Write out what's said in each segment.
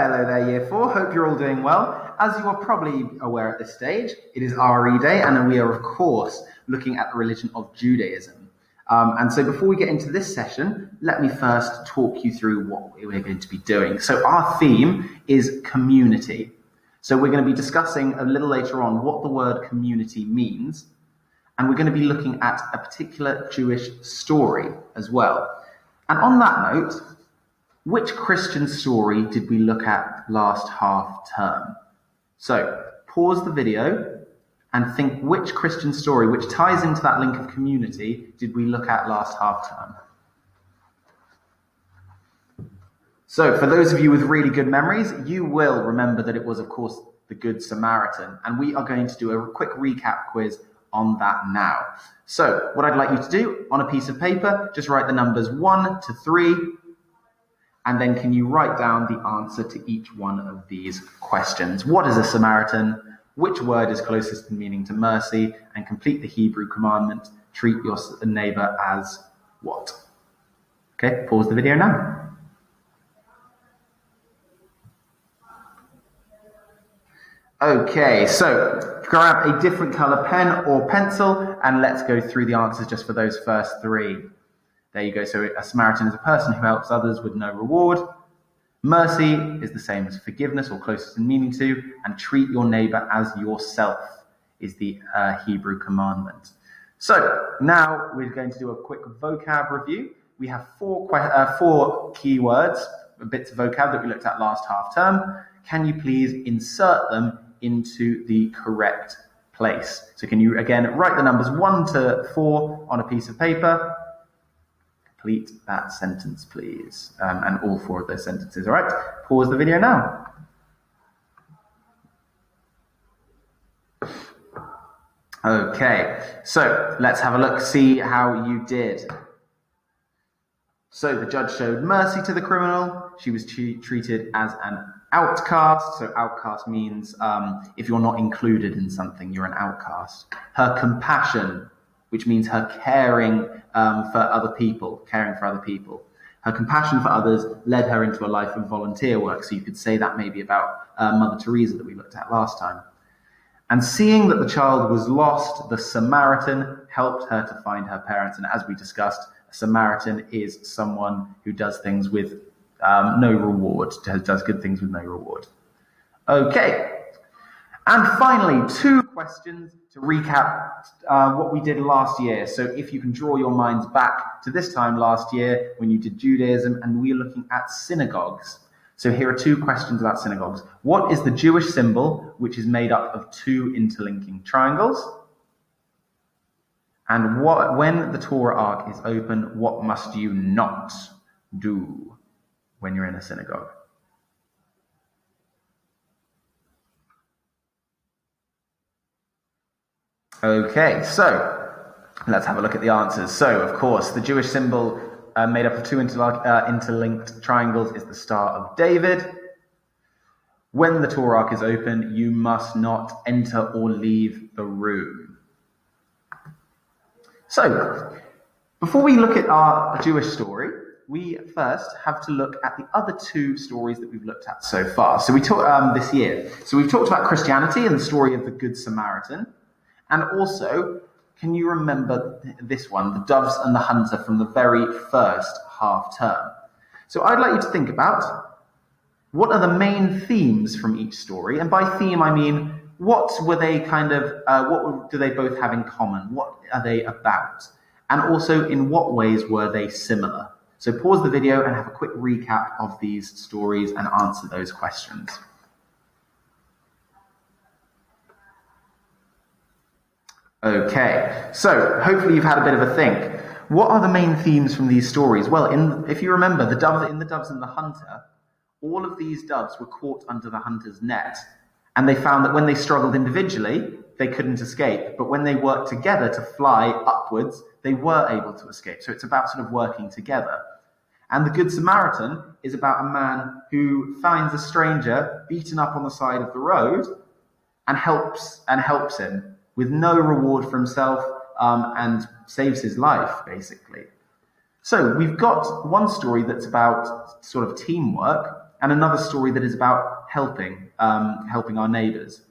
Hello there, Year 4. Hope you're all doing well. As you are probably aware at this stage, it is RE Day, and we are, of course, looking at the religion of Judaism. And so before we get into this session, let me first talk you through what we're going to be doing. So our theme is community. So we're going to be discussing a little later on what the word community means, and we're going to be looking at a particular Jewish story as well. And on that note, which Christian story did we look at last half term? So pause the video and think which Christian story, which ties into that link of community, did we look at last half term? So for those of you with really good memories, you will remember that it was, of course, the Good Samaritan. And we are going to do a quick recap quiz on that now. So what I'd like you to do on a piece of paper, just write the numbers 1 to 3. And then can you write down the answer to each one of these questions? What is a Samaritan? Which word is closest in meaning to mercy? And complete the Hebrew commandment, treat your neighbor as what? Okay, pause the video now. Okay, so grab a different color pen or pencil and let's go through the answers just for those first 3. There you go. So a Samaritan is a person who helps others with no reward. Mercy is the same as forgiveness or closest in meaning to. And treat your neighbor as yourself is the Hebrew commandment. So now we're going to do a quick vocab review. We have 4 keywords, bits of vocab that we looked at last half term. Can you please insert them into the correct place? So can you again write the numbers 1 to 4 on a piece of paper? Complete that sentence, please, and all 4 of those sentences. All right, pause the video now. Okay, so let's have a look, see how you did. So the judge showed mercy to the criminal. She was treated as an outcast. So outcast means if you're not included in something, you're an outcast. Her compassion, which means her caring for other people. Her compassion for others led her into a life of volunteer work. So you could say that maybe about Mother Teresa that we looked at last time. And seeing that the child was lost, the Samaritan helped her to find her parents. And as we discussed, a Samaritan is someone who does things with no reward, does good things with no reward. Okay. And finally, 2 questions to recap what we did last year. So if you can draw your minds back to this time last year when you did Judaism and we were looking at synagogues. So here are 2 questions about synagogues. What is the Jewish symbol which is made up of 2 interlinking triangles? And when the Torah ark is open, what must you not do when you're in a synagogue? Okay, so let's have a look at the answers. So, of course, the Jewish symbol made up of 2 interlinked triangles is the Star of David. When the Torah ark is open, you must not enter or leave the room. So, before we look at our Jewish story, we first have to look at the other 2 stories that we've looked at so far. So we talked this year. So we've talked about Christianity and the story of the Good Samaritan. And also, can you remember this one, the doves and the hunter from the very first half term? So I'd like you to think about what are the main themes from each story. And by theme, I mean, what were they what do they both have in common? What are they about? And also, in what ways were they similar? So pause the video and have a quick recap of these stories and answer those questions. Okay, so hopefully you've had a bit of a think. What are the main themes from these stories? Well, if you remember, the doves and the hunter, all of these doves were caught under the hunter's net, and they found that when they struggled individually, they couldn't escape. But when they worked together to fly upwards, they were able to escape. So it's about sort of working together. And the Good Samaritan is about a man who finds a stranger beaten up on the side of the road and helps him with no reward for himself, and saves his life, basically. So we've got one story that's about sort of teamwork, and another story that is about helping our neighbours.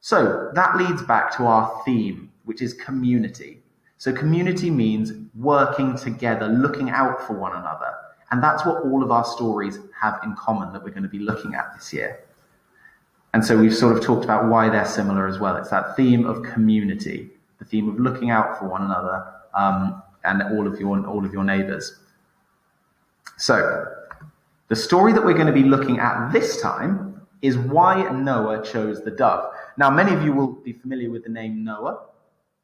So that leads back to our theme, which is community. So community means working together, looking out for one another. And that's what all of our stories have in common that we're going to be looking at this year. And so we've sort of talked about why they're similar as well. It's that theme of community, the theme of looking out for one another, and all of your neighbours. So the story that we're going to be looking at this time is why Noah chose the dove. Now, many of you will be familiar with the name Noah.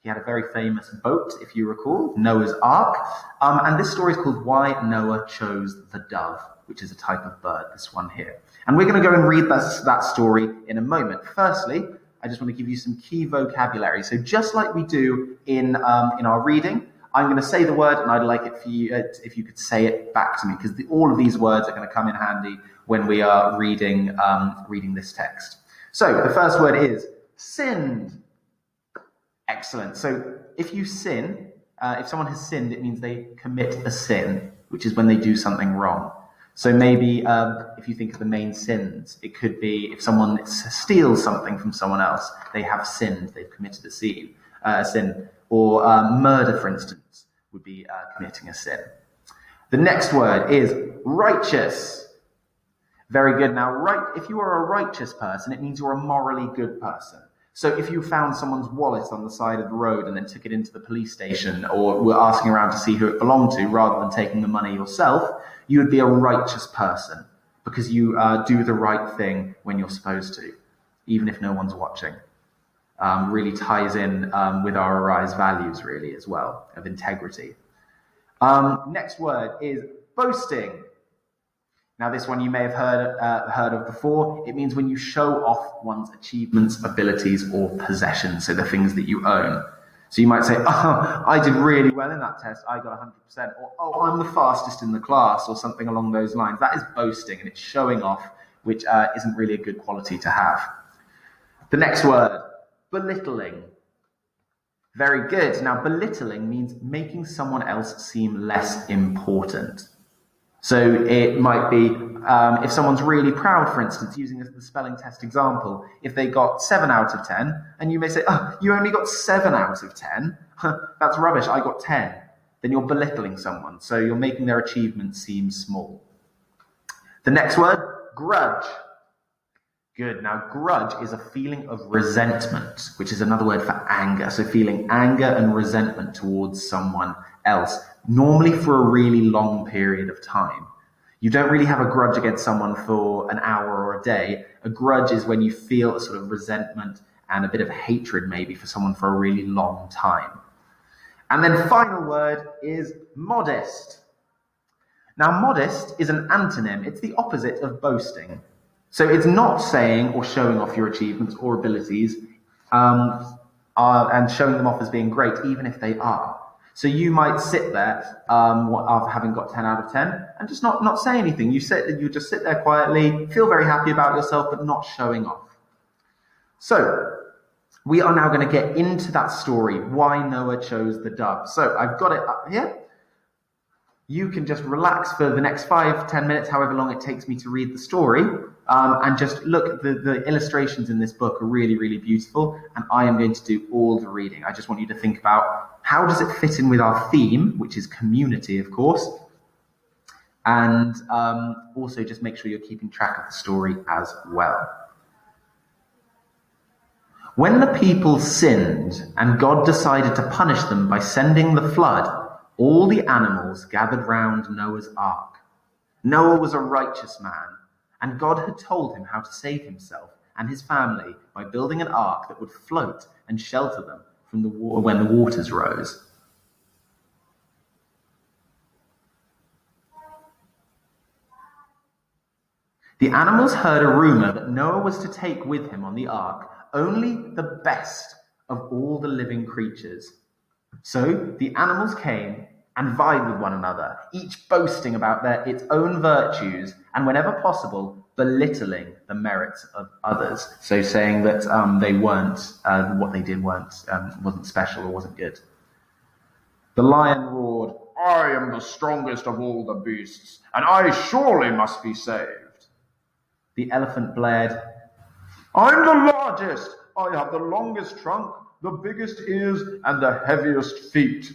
He had a very famous boat, if you recall, Noah's Ark. And this story is called Why Noah Chose the Dove, which is a type of bird, this one here. And we're going to go and read that story in a moment. Firstly, I just want to give you some key vocabulary. So just like we do in our reading, I'm going to say the word, and I'd like it for you if you could say it back to me, because all of these words are going to come in handy when we are reading this text. So the first word is sinned. Excellent. So if you sin, if someone has sinned, it means they commit a sin, which is when they do something wrong. So maybe if you think of the main sins, it could be if someone steals something from someone else, they have sinned, they've committed a sin. Or murder, for instance, would be committing a sin. The next word is righteous. Very good. Now, if you are a righteous person, it means you're a morally good person. So if you found someone's wallet on the side of the road and then took it into the police station, or were asking around to see who it belonged to rather than taking the money yourself, you would be a righteous person because you do the right thing when you're supposed to, even if no one's watching. Really ties in with our Arise values, really, as well, of integrity. Next word is boasting. Now, this one you may have heard of before. It means when you show off one's achievements, abilities, or possessions, so the things that you own. So you might say, oh, I did really well in that test. I got 100%. Or, oh, I'm the fastest in the class, or something along those lines. That is boasting, and it's showing off, which isn't really a good quality to have. The next word, belittling. Very good. Now, belittling means making someone else seem less important. So it might be if someone's really proud, for instance, using the spelling test example, if they got 7 out of 10, and you may say, oh, you only got 7 out of 10. That's rubbish. I got 10. Then you're belittling someone. So you're making their achievement seem small. The next word, grudge. Good. Now, grudge is a feeling of resentment, which is another word for anger. So feeling anger and resentment towards someone else, normally for a really long period of time. You don't really have a grudge against someone for an hour or a day. A grudge is when you feel a sort of resentment and a bit of hatred maybe for someone for a really long time. And then final word is modest. Now, modest is an antonym. It's the opposite of boasting. So it's not saying or showing off your achievements or abilities and showing them off as being great, even if they are. So you might sit there after having got 10 out of 10 and just not say anything. You just sit there quietly, feel very happy about yourself, but not showing off. So we are now going to get into that story, why Noah chose the dove. So I've got it up here. You can just relax for the next 5-10 minutes, however long it takes me to read the story, and just look. The illustrations in this book are really, really beautiful, and I am going to do all the reading. I just want you to think about how does it fit in with our theme, which is community, of course, and also just make sure you're keeping track of the story as well. When the people sinned and God decided to punish them by sending the flood, all the animals gathered round Noah's ark. Noah was a righteous man, and God had told him how to save himself and his family by building an ark that would float and shelter them from the water when the waters rose. The animals heard a rumor that Noah was to take with him on the ark only the best of all the living creatures. So the animals came and vied with one another, each boasting about its own virtues, and whenever possible, belittling the merits of others. So saying that they weren't, what they did wasn't special or wasn't good. The lion roared, "I am the strongest of all the beasts, and I surely must be saved." The elephant blared, I'm the largest! I have the longest trunk, the biggest ears, and the heaviest feet.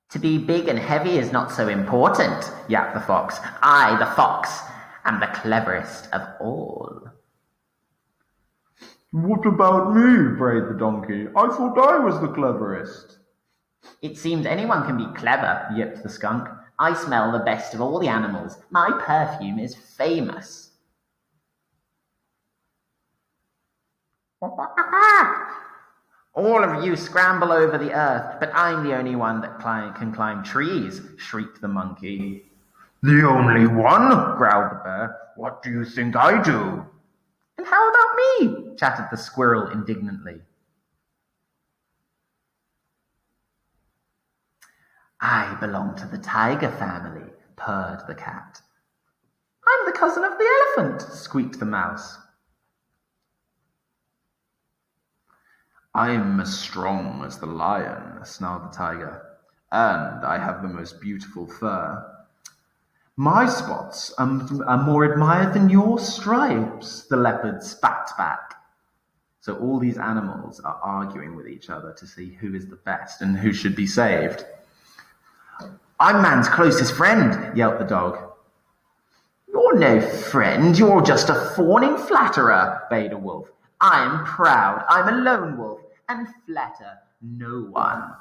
To be big and heavy is not so important, yapped the fox. I, the fox, am the cleverest of all. What about me? Brayed the donkey. I thought I was the cleverest. It seems anyone can be clever, yipped the skunk. I smell the best of all the animals. My perfume is famous. All of you scramble over the earth, but I'm the only one that can climb trees, shrieked the monkey. The only one? Growled the bear. What do you think I do? And how about me? Chattered the squirrel indignantly. I belong to the tiger family, purred the cat. I'm the cousin of the elephant, squeaked the mouse. I'm as strong as the lion, snarled the tiger, and I have the most beautiful fur. My spots are more admired than your stripes, the leopard spat back. So all these animals are arguing with each other to see who is the best and who should be saved. I'm man's closest friend, yelped the dog. You're no friend, you're just a fawning flatterer, bayed a wolf. I'm proud, I'm a lone wolf, and flatter no one.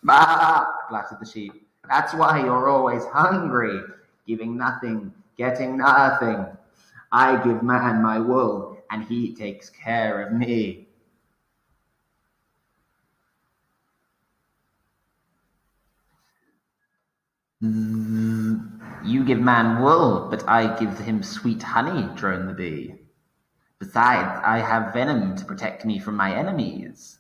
Bah, blattered the sheep. That's why you're always hungry, giving nothing, getting nothing. I give man my wool, and he takes care of me. You give man wool, but I give him sweet honey, droned the bee. Besides, I have venom to protect me from my enemies.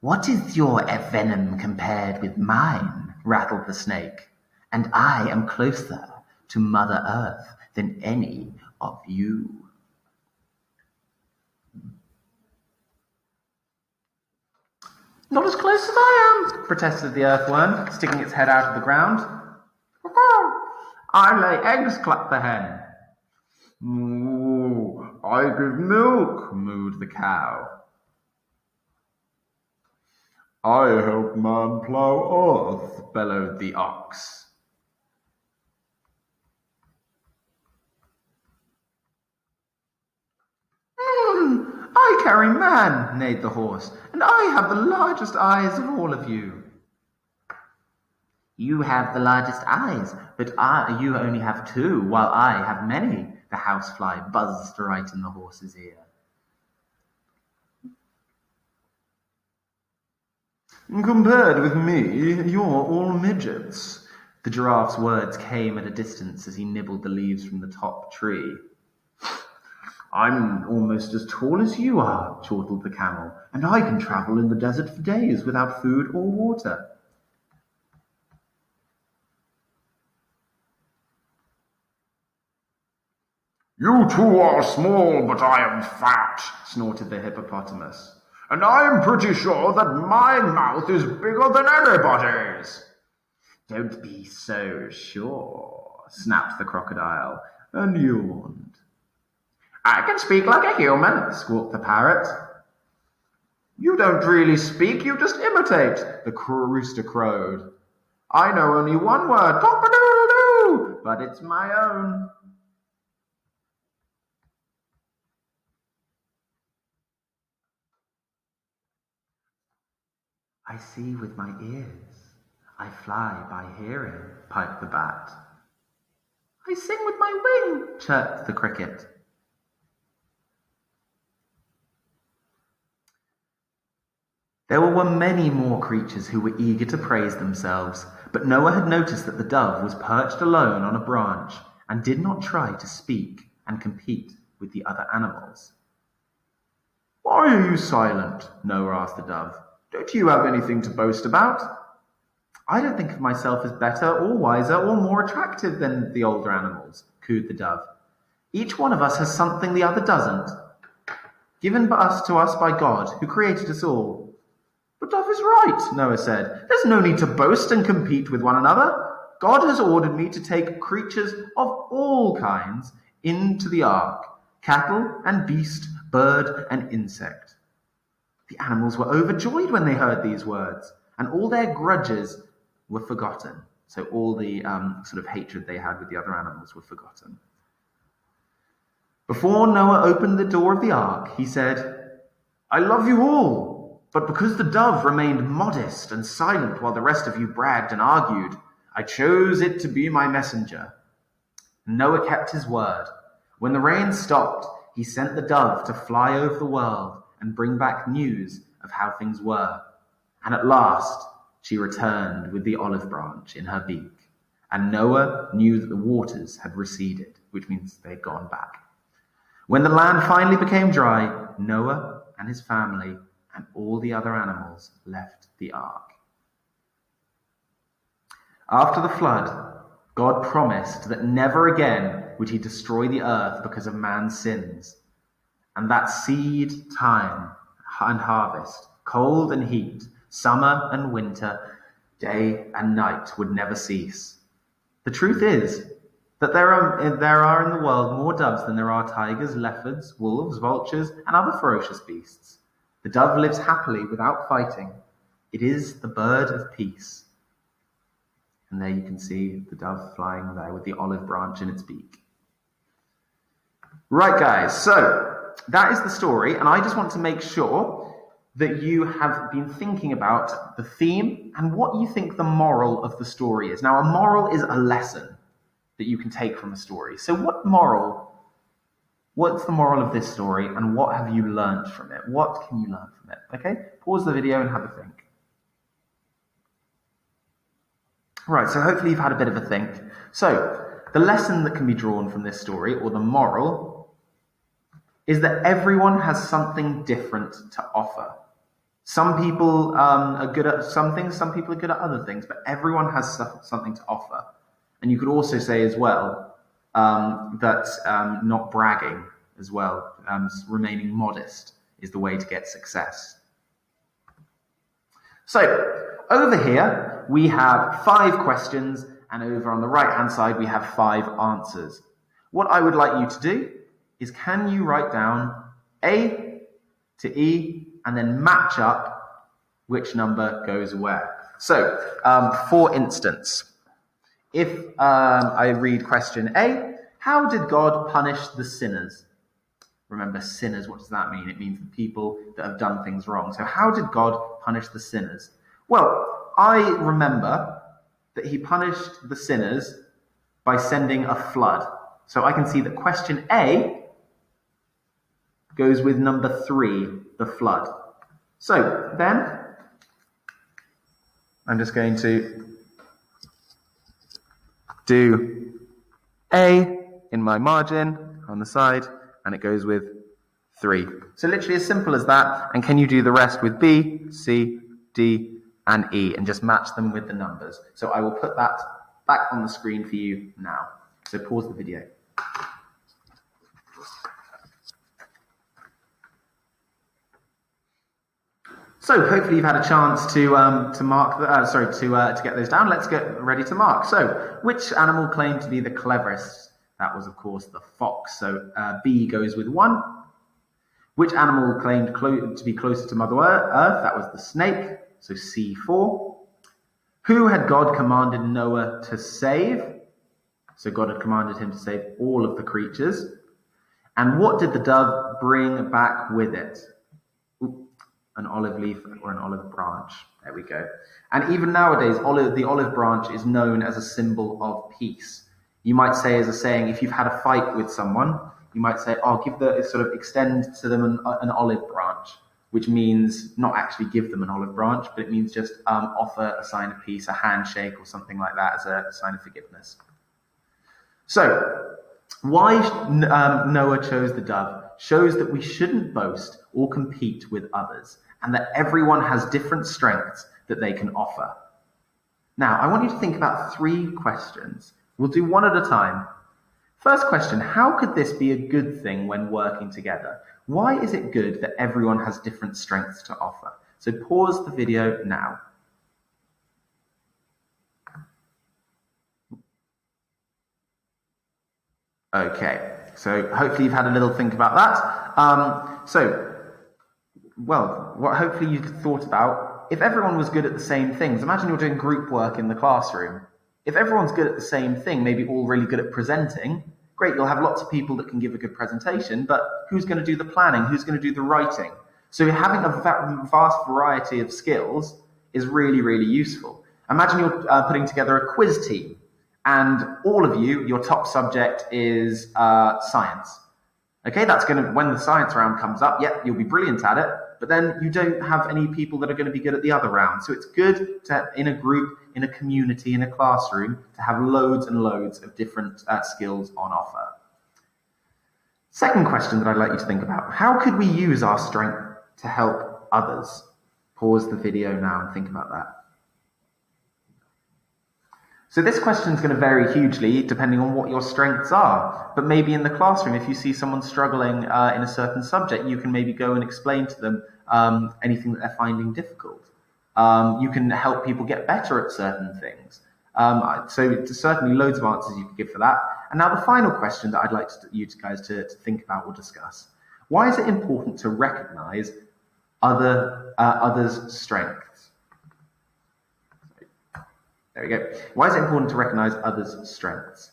What is your venom compared with mine? Rattled the snake. And I am closer to Mother Earth than any of you. Not as close as I am, protested the earthworm, sticking its head out of the ground. I lay eggs, clucked the hen. Moo, I give milk, mooed the cow. I help man plough earth, bellowed the ox. I carry man, neighed the horse, and I have the largest eyes of all of you. You have the largest eyes, but you only have two, while I have many, the housefly buzzed right in the horse's ear. Compared with me, you're all midgets. The giraffe's words came at a distance as he nibbled the leaves from the top tree. I'm almost as tall as you are, chortled the camel, and I can travel in the desert for days without food or water. You two are small, but I am fat, snorted the hippopotamus. And I am pretty sure that my mouth is bigger than anybody's. Don't be so sure, snapped the crocodile, and yawned. I can speak like a human, squawked the parrot. You don't really speak, you just imitate, the rooster crowed. I know only one word, cock-a-doodle-doo, but it's my own. I see with my ears, I fly by hearing, piped the bat. I sing with my wing, chirped the cricket. There were many more creatures who were eager to praise themselves, but Noah had noticed that the dove was perched alone on a branch and did not try to speak and compete with the other animals. Why are you silent? Noah asked the dove. Don't you have anything to boast about? I don't think of myself as better or wiser or more attractive than the older animals, cooed the dove. Each one of us has something the other doesn't, given to us by God, who created us all. The dove is right, Noah said. There's no need to boast and compete with one another. God has ordered me to take creatures of all kinds into the ark, cattle and beast, bird and insect. The animals were overjoyed when they heard these words, and all their grudges were forgotten. So all the sort of hatred they had with the other animals were forgotten. Before Noah opened the door of the ark, he said, I love you all, but because the dove remained modest and silent while the rest of you bragged and argued, I chose it to be my messenger. Noah kept his word. When the rain stopped, he sent the dove to fly over the world and bring back news of how things were. And at last, she returned with the olive branch in her beak. And Noah knew that the waters had receded, which means they had gone back. When the land finally became dry, Noah and his family and all the other animals left the ark. After the flood, God promised that never again would he destroy the earth because of man's sins, and that seed time and harvest, cold and heat, summer and winter, day and night would never cease. The truth is that there are in the world more doves than there are tigers, leopards, wolves, vultures, and other ferocious beasts. The dove lives happily without fighting. It is the bird of peace. And there you can see the dove flying there with the olive branch in its beak. Right, guys, so that is the story, and I just want to make sure that you have been thinking about the theme and what you think the moral of the story is. Now, a moral is a lesson that you can take from a story. So what's the moral of this story, and what have you learned from it? What can you learn from it? Okay, pause the video and have a think. Right, so hopefully you've had a bit of a think. So, the lesson that can be drawn from this story, or the moral, is that everyone has something different to offer. Some people are good at some things, some people are good at other things, but everyone has something to offer. And you could also say as well that not bragging as well, remaining modest is the way to get success. So, over here, we have 5 questions, and over on the right-hand side, we have 5 answers. What I would like you to do is, can you write down A to E, and then match up which number goes where? So, for instance, if I read question A, how did God punish the sinners? Remember, sinners, what does that mean? It means the people that have done things wrong. So how did God punish the sinners? Well, I remember that he punished the sinners by sending a flood. So I can see that question A goes with number 3, the flood. So then, I'm just going to do A in my margin on the side, and it goes with 3. So literally as simple as that. And can you do the rest with B, C, D, and E, and just match them with the numbers? So I will put that back on the screen for you now. So pause the video. So hopefully you've had a chance to mark to get those down. Let's get ready to mark. So which animal claimed to be the cleverest? That was, of course, the fox. So B goes with 1. Which animal claimed to be closer to Mother Earth? That was the snake. So C4. Who had God commanded Noah to save? So God had commanded him to save all of the creatures. And what did the dove bring back with it? An olive leaf or an olive branch. There we go. And even nowadays, the olive branch is known as a symbol of peace. You might say, as a saying, if you've had a fight with someone, you might say, extend to them an olive branch, which means not actually give them an olive branch, but it means just offer a sign of peace, a handshake or something like that as a sign of forgiveness. So, why Noah chose the dove shows that we shouldn't boast or compete with others, and that everyone has different strengths that they can offer. Now, I want you to think about 3 questions. We'll do one at a time. First question, how could this be a good thing when working together? Why is it good that everyone has different strengths to offer? So pause the video now. Okay, so hopefully you've had a little think about that. What hopefully you've thought about, if everyone was good at the same things, imagine you're doing group work in the classroom. If everyone's good at the same thing, maybe all really good at presenting, great, you'll have lots of people that can give a good presentation, but who's going to do the planning? Who's going to do the writing? So having a vast variety of skills is really, really useful. Imagine you're putting together a quiz team, and all of you, your top subject is science. Okay, that's going to, when the science round comes up, you'll be brilliant at it, but then you don't have any people that are going to be good at the other round. So it's good to, in a group, in a community, in a classroom, to have loads and loads of different skills on offer. Second question that I'd like you to think about, how could we use our strength to help others? Pause the video now and think about that. So this question is going to vary hugely depending on what your strengths are. But maybe in the classroom, if you see someone struggling in a certain subject, you can maybe go and explain to them anything that they're finding difficult. You can help people get better at certain things. So there's certainly loads of answers you could give for that. And now the final question that I'd like you guys to think about or discuss. Why is it important to recognize others' strengths? There we go. Why is it important to recognize others' strengths?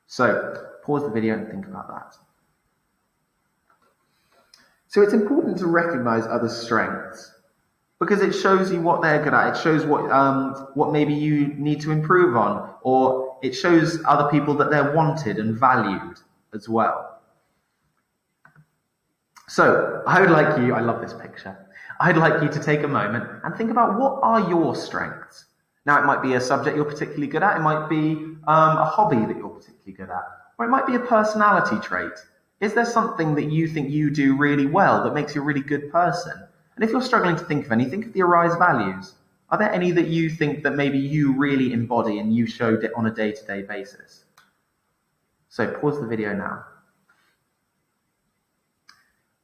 So pause the video and think about that. So it's important to recognize others' strengths because it shows you what they're good at. It shows what maybe you need to improve on, or it shows other people that they're wanted and valued as well. So I love this picture. I'd like you to take a moment and think about, what are your strengths? Now, it might be a subject you're particularly good at. It might be a hobby that you're particularly good at. Or it might be a personality trait. Is there something that you think you do really well that makes you a really good person? And if you're struggling to think of any, think of the Arise values. Are there any that you think that maybe you really embody and you show it on a day-to-day basis? So pause the video now.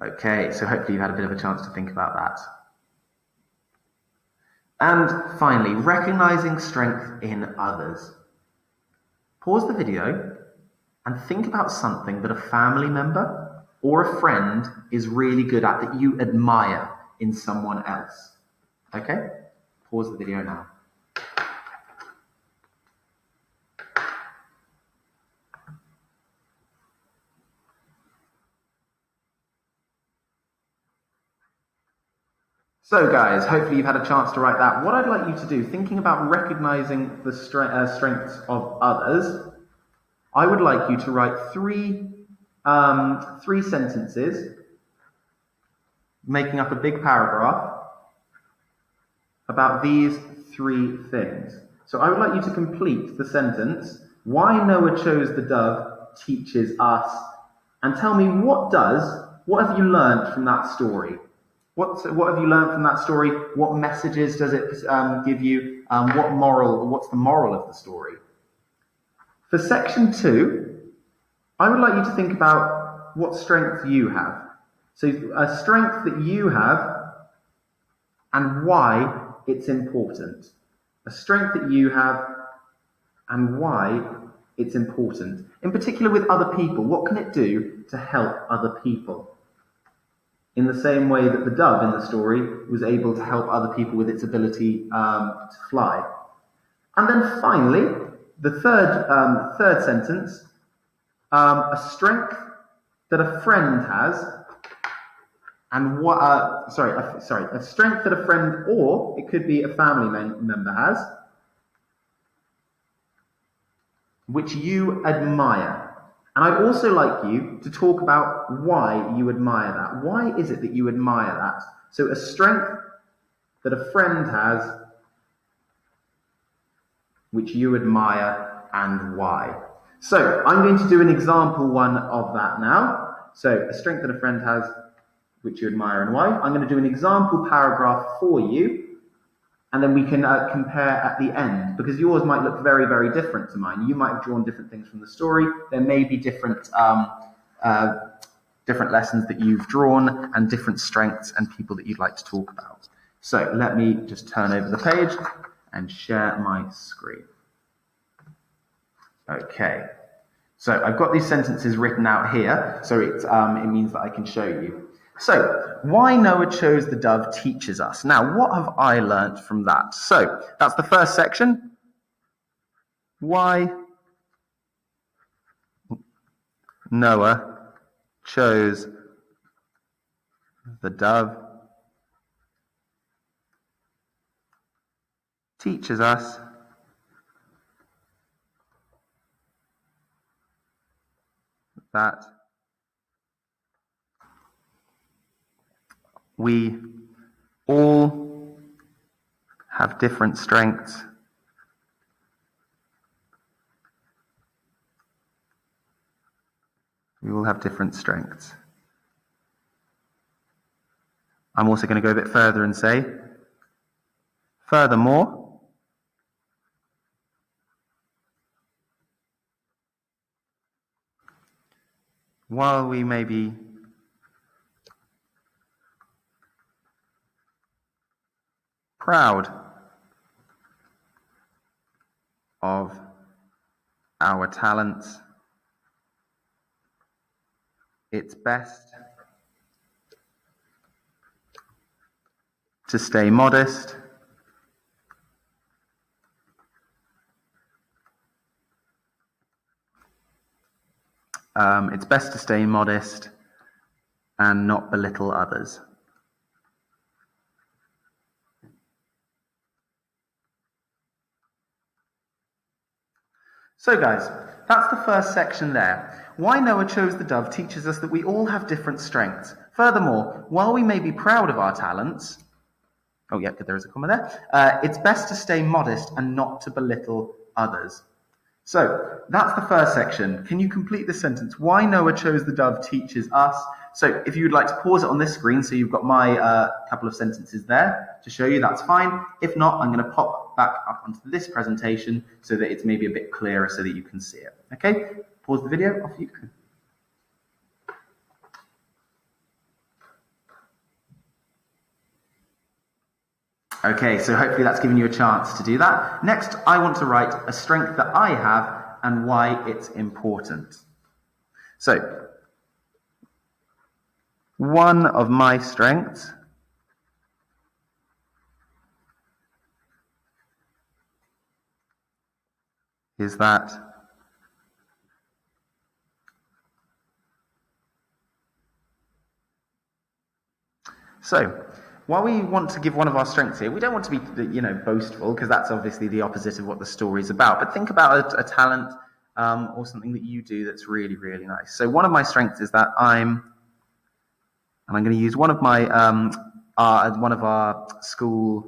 Okay, so hopefully you've had a bit of a chance to think about that. And finally, recognizing strength in others. Pause the video and think about something that a family member or a friend is really good at that you admire in someone else. Okay? Pause the video now. So guys, hopefully you've had a chance to write that. What I'd like you to do, thinking about recognizing the strengths of others, I would like you to write three sentences, making up a big paragraph about these three things. So I would like you to complete the sentence, why Noah chose the dove teaches us, and tell me what have you learned from that story? What have you learned from that story? What messages does it give you? What's the moral of the story? For section 2, I would like you to think about what strength you have. So a strength that you have and why it's important. A strength that you have and why it's important. In particular with other people, what can it do to help other people? In the same way that the dove in the story was able to help other people with its ability to fly. And then finally, the third sentence, a strength that a friend has, and a strength that a friend, or it could be a family member has, which you admire. And I'd also like you to talk about why you admire that. Why is it that you admire that? So a strength that a friend has, which you admire, and why. So I'm going to do an example one of that now. So a strength that a friend has, which you admire, and why. I'm going to do an example paragraph for you, and then we can compare at the end, because yours might look very, very different to mine. You might have drawn different things from the story. There may be different lessons that you've drawn and different strengths and people that you'd like to talk about. So let me just turn over the page and share my screen. Okay, so I've got these sentences written out here, so it means that I can show you. So, why Noah chose the dove teaches us. Now, what have I learnt from that? So, that's the first section. Why Noah chose the dove teaches us that we all have different strengths We all have different strengths. I'm also going to go a bit further and say, furthermore, while we may be proud of our talents, it's best to stay modest and not belittle others. So guys, that's the first section there. Why Noah chose the dove teaches us that we all have different strengths. Furthermore, while we may be proud of our talents, oh yeah, there is a comma there, it's best to stay modest and not to belittle others. So that's the first section. Can you complete the sentence? Why Noah chose the dove teaches us. So if you would like to pause it on this screen, so you've got my couple of sentences there to show you, that's fine. If not, I'm going to pop back up onto this presentation so that it's maybe a bit clearer so that you can see it. Okay, pause the video, off you go. Okay, so hopefully that's given you a chance to do that. Next, I want to write a strength that I have and why it's important. So, one of my strengths is that while we want to give one of our strengths here, we don't want to be, boastful, because that's obviously the opposite of what the story is about. But think about a talent or something that you do that's really, really nice. So one of my strengths is that I'm going to use one of my one of our school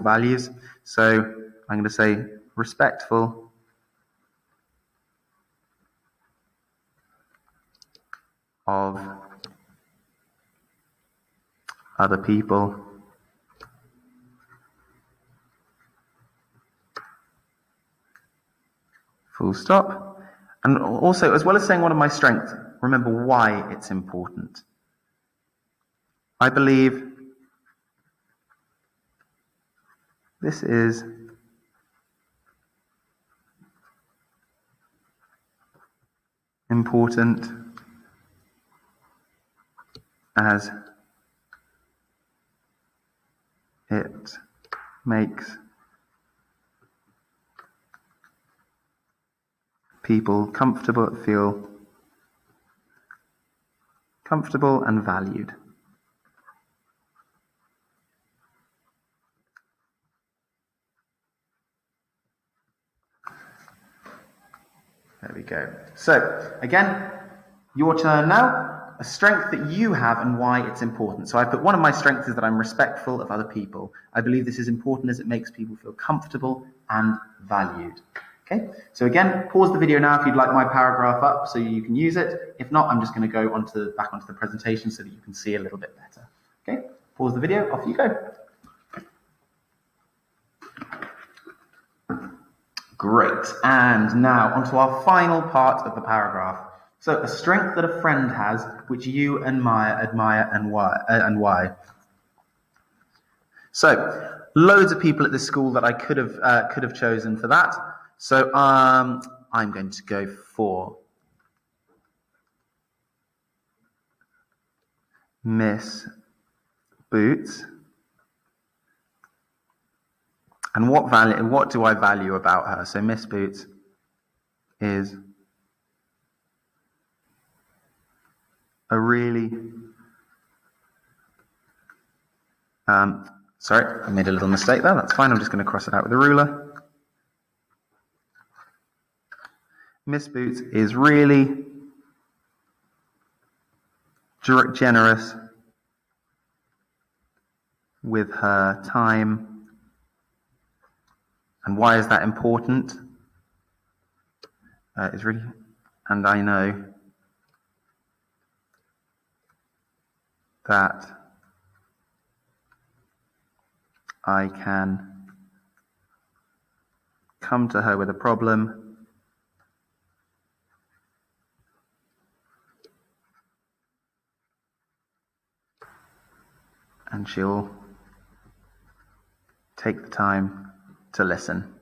values. So I'm going to say respectful of other people. Full stop. And also, as well as saying one of my strengths, remember why it's important. I believe this is important as it makes people feel comfortable and valued. There we go. So, again, your turn now. A strength that you have and why it's important. So I put one of my strengths is that I'm respectful of other people. I believe this is important as it makes people feel comfortable and valued. Okay, so again, pause the video now if you'd like my paragraph up so you can use it. If not, I'm just going to go back onto the presentation so that you can see a little bit better. Okay, pause the video, off you go. Great, and now onto our final part of the paragraph. So, a strength that a friend has, which you admire and why. So, loads of people at this school that I could have chosen for that. So, I'm going to go for Miss Boots. And what do I value about her? So Miss Boots is a really sorry, I made a little mistake there. That's fine. I'm just going to cross it out with a ruler. Miss Boots is really generous with her time. And why is that important? It's really, and I know that I can come to her with a problem and she'll take the time to listen.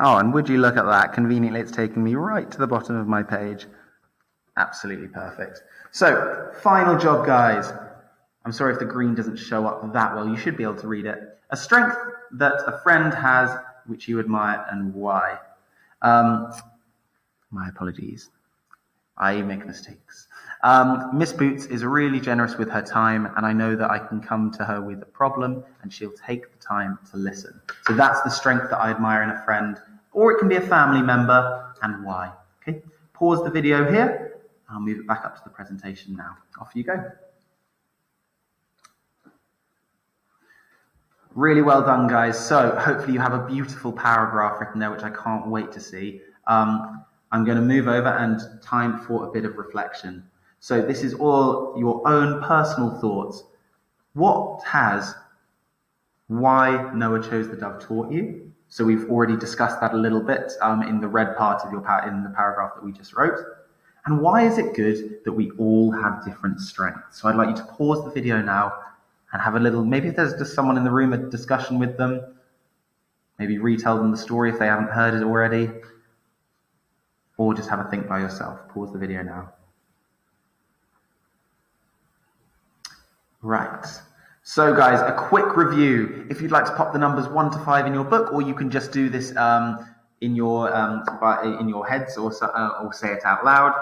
Oh, and would you look at that? Conveniently, it's taken me right to the bottom of my page. Absolutely perfect. So, final job, guys. I'm sorry if the green doesn't show up that well. You should be able to read it. A strength that a friend has, which you admire, and why. My apologies. I make mistakes. Miss Boots is really generous with her time, and I know that I can come to her with a problem, and she'll take the time to listen. So that's the strength that I admire in a friend, or it can be a family member, and why. Okay, pause the video here. I'll move it back up to the presentation now. Off you go. Really well done, guys. So hopefully you have a beautiful paragraph written there, which I can't wait to see. I'm going to move over and time for a bit of reflection. So this is all your own personal thoughts. What has why Noah chose the dove taught you? So we've already discussed that a little bit in the red part of in the paragraph that we just wrote. And why is it good that we all have different strengths? So I'd like you to pause the video now and have a little, maybe if there's just someone in the room, a discussion with them. Maybe retell them the story if they haven't heard it already. Or just have a think by yourself. Pause the video now. Right. So guys, a quick review. If you'd like to pop the numbers 1 to 5 in your book, or you can just do this in your heads or say it out loud.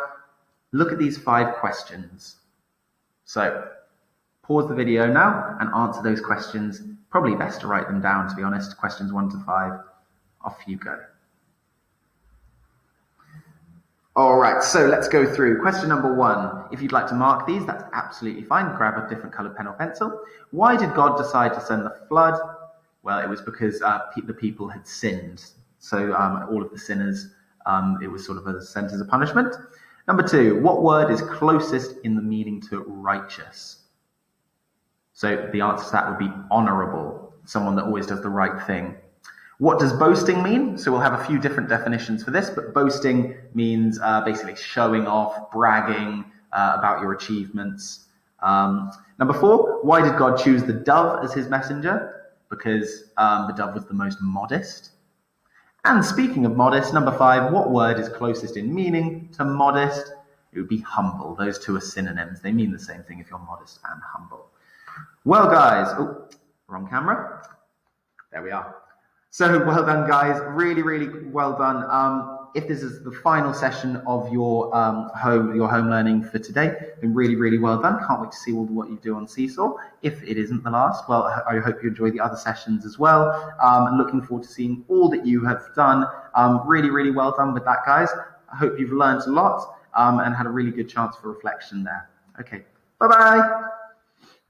Look at these 5 questions. So pause the video now and answer those questions. Probably best to write them down, to be honest. Questions 1 to 5. Off you go. All right, so let's go through. Question number 1. If you'd like to mark these, that's absolutely fine. Grab a different colored pen or pencil. Why did God decide to send the flood? Well, it was because the people had sinned. So all of the sinners, it was sort of sent as a punishment. Number 2, what word is closest in the meaning to righteous? So the answer to that would be honorable, someone that always does the right thing. What does boasting mean? So we'll have a few different definitions for this, but boasting means basically showing off, bragging about your achievements. Number 4, why did God choose the dove as his messenger? Because the dove was the most modest. And speaking of modest, number 5, what word is closest in meaning to modest? It would be humble. Those two are synonyms. They mean the same thing if you're modest and humble. Well, guys, wrong camera. There we are. So well done, guys. Really, really well done. If this is the final session of your home learning for today, then really, really well done. Can't wait to see all what you do on Seesaw. If it isn't the last, well, I hope you enjoy the other sessions as well. Looking forward to seeing all that you have done. Really, really well done with that, guys. I hope you've learned a lot and had a really good chance for reflection there. Okay, bye-bye.